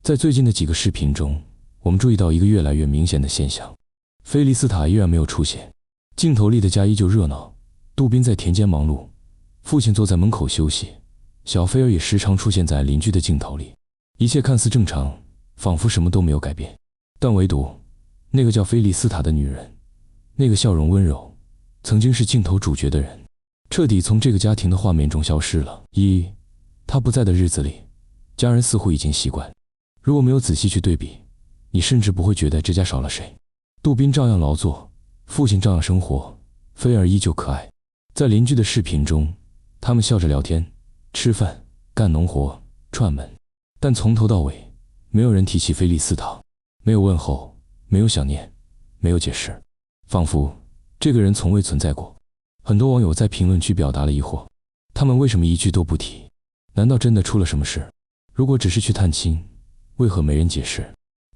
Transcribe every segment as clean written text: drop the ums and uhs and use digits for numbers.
在最近的几个视频中，我们注意到一个越来越明显的现象：菲利斯塔依然没有出现，镜头里的家依旧热闹，杜宾在田间忙碌，父亲坐在门口休息，小菲儿也时常出现在邻居的镜头里，一切看似正常，仿佛什么都没有改变。但唯独那个叫菲利斯塔的女人，那个笑容温柔，曾经是镜头主角的人，彻底从这个家庭的画面中消失了。她不在的日子里，家人似乎已经习惯，如果没有仔细去对比，你甚至不会觉得这家少了谁。杜宾照样劳作，父亲照样生活，菲儿依旧可爱。在邻居的视频中，他们笑着聊天、吃饭、干农活、串门，但从头到尾，没有人提起菲利斯塔，没有问候，没有想念，没有解释，仿佛这个人从未存在过。很多网友在评论区表达了疑惑，他们为什么一句都不提？难道真的出了什么事？如果只是去探亲，为何没人解释？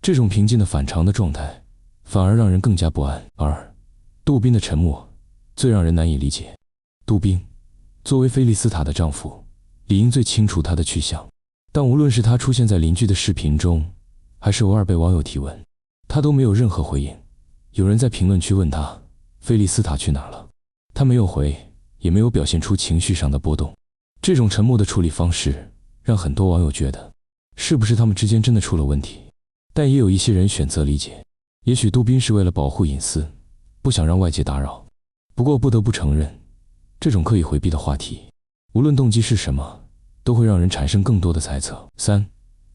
这种平静的反常的状态，反而让人更加不安。而杜宾的沉默，最让人难以理解。杜宾作为菲利斯塔的丈夫，理应最清楚她的去向，但无论是他出现在邻居的视频中，还是偶尔被网友提问，他都没有任何回应。有人在评论区问他，菲利斯塔去哪了？他没有回，也没有表现出情绪上的波动。这种沉默的处理方式，让很多网友觉得，是不是他们之间真的出了问题？但也有一些人选择理解，也许杜宾是为了保护隐私，不想让外界打扰。不过不得不承认，这种刻意回避的话题，无论动机是什么，都会让人产生更多的猜测。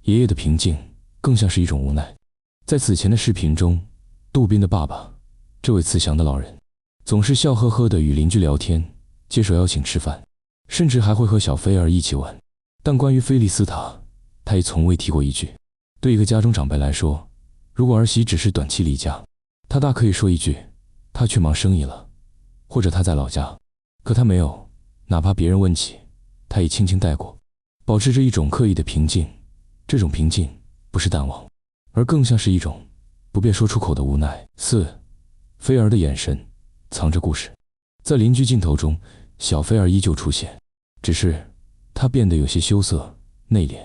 爷爷的平静更像是一种无奈。在此前的视频中，杜宾的爸爸，这位慈祥的老人，总是笑呵呵地与邻居聊天，接受邀请吃饭，甚至还会和小菲儿一起玩。但关于菲利斯塔，他也从未提过一句。对一个家中长辈来说，如果儿媳只是短期离家，他大可以说一句他去忙生意了，或者他在老家。可他没有，哪怕别人问起，他也轻轻带过，保持着一种刻意的平静。这种平静不是淡忘，而更像是一种不便说出口的无奈。菲儿的眼神藏着故事。在邻居镜头中，小菲儿依旧出现，只是她变得有些羞涩内敛。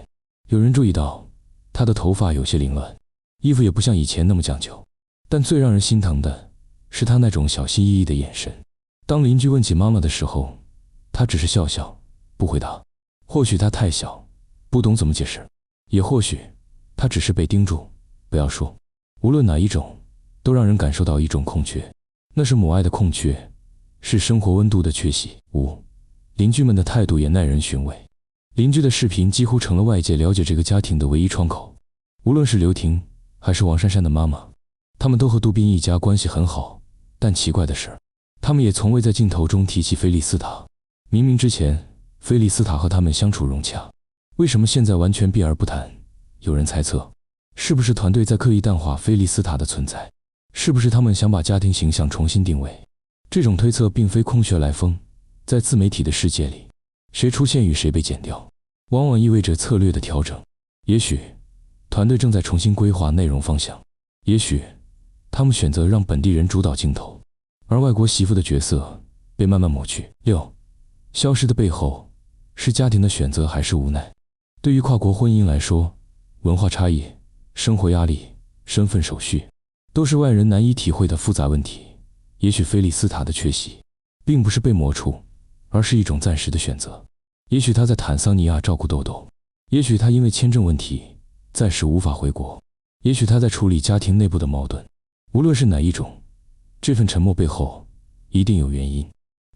有人注意到她的头发有些凌乱，衣服也不像以前那么讲究。但最让人心疼的是她那种小心翼翼的眼神。当邻居问起妈妈的时候，她只是笑笑不回答。或许她太小，不懂怎么解释，也或许她只是被叮嘱不要说。无论哪一种，都让人感受到一种空缺，那是母爱的空缺，是生活温度的缺席。邻居们的态度也耐人寻味。邻居的视频几乎成了外界了解这个家庭的唯一窗口。无论是刘婷还是王珊珊的妈妈，他们都和杜宾一家关系很好，但奇怪的是，他们也从未在镜头中提起菲利斯塔。明明之前菲利斯塔和他们相处融洽，为什么现在完全避而不谈？有人猜测，是不是团队在刻意淡化菲利斯塔的存在？是不是他们想把家庭形象重新定位？这种推测并非空穴来风，在自媒体的世界里，谁出现与谁被剪掉，往往意味着策略的调整。也许团队正在重新规划内容方向，也许他们选择让本地人主导镜头，而外国媳妇的角色被慢慢抹去。消失的背后，是家庭的选择还是无奈？对于跨国婚姻来说，文化差异、生活压力、身份手续，都是外人难以体会的复杂问题。也许菲利斯塔的缺席，并不是被磨除，而是一种暂时的选择。也许他在坦桑尼亚照顾豆豆，也许他因为签证问题暂时无法回国，也许他在处理家庭内部的矛盾。无论是哪一种，这份沉默背后一定有原因。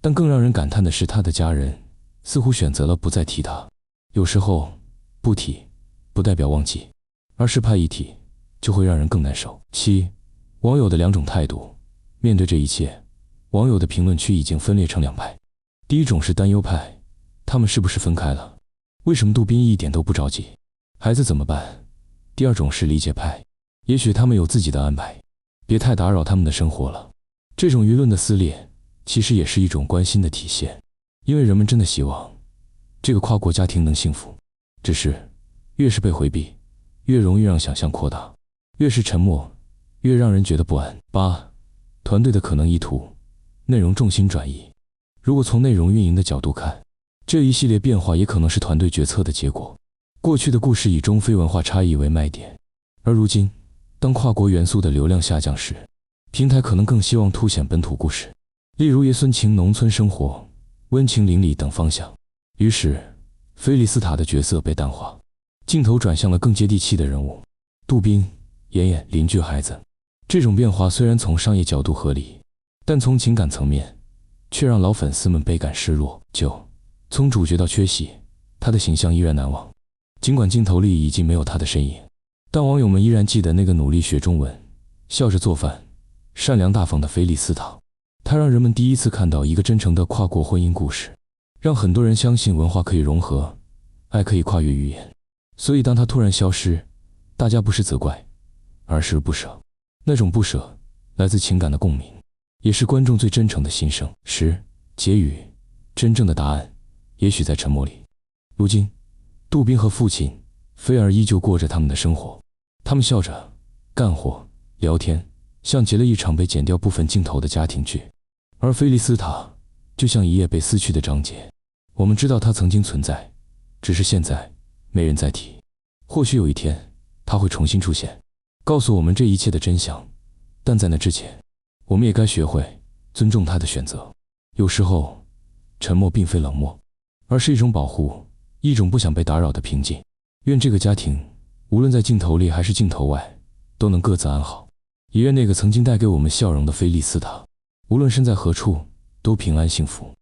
但更让人感叹的是，他的家人似乎选择了不再提他。有时候不提不代表忘记，而是怕一提就会让人更难受。网友的两种态度。面对这一切，网友的评论区已经分裂成两派。第一种是担忧派，他们是不是分开了？为什么杜宾一点都不着急？孩子怎么办？第二种是理解派，也许他们有自己的安排，别太打扰他们的生活了。这种舆论的撕裂，其实也是一种关心的体现，因为人们真的希望这个跨国家庭能幸福。只是越是被回避，越容易让想象扩大；越是沉默，越让人觉得不安。团队的可能意图，内容重心转移。如果从内容运营的角度看，这一系列变化也可能是团队决策的结果。过去的故事以中非文化差异为卖点，而如今，当跨国元素的流量下降时，平台可能更希望凸显本土故事，例如爷孙情、农村生活、温情邻里等方向。于是，菲利斯塔的角色被淡化，镜头转向了更接地气的人物，杜宾、妍妍、邻居孩子。这种变化虽然从商业角度合理，但从情感层面，却让老粉丝们倍感失落。从主角到缺席，他的形象依然难忘。尽管镜头里已经没有他的身影，但网友们依然记得那个努力学中文、笑着做饭、善良大方的菲利斯塔。他让人们第一次看到一个真诚的跨国婚姻故事，让很多人相信文化可以融合，爱可以跨越语言。所以当他突然消失，大家不是责怪，而是不舍。那种不舍来自情感的共鸣，也是观众最真诚的心声。结语，真正的答案也许在沉默里。如今，杜宾和父亲菲尔依旧过着他们的生活，他们笑着干活聊天，像极了一场被剪掉部分镜头的家庭剧。而菲利斯塔就像一页被撕去的章节，我们知道它曾经存在，只是现在没人再提。或许有一天它会重新出现，告诉我们这一切的真相，但在那之前，我们也该学会尊重他的选择。有时候，沉默并非冷漠，而是一种保护，一种不想被打扰的平静。愿这个家庭，无论在镜头里还是镜头外，都能各自安好。也愿那个曾经带给我们笑容的菲利斯塔，无论身在何处，都平安幸福。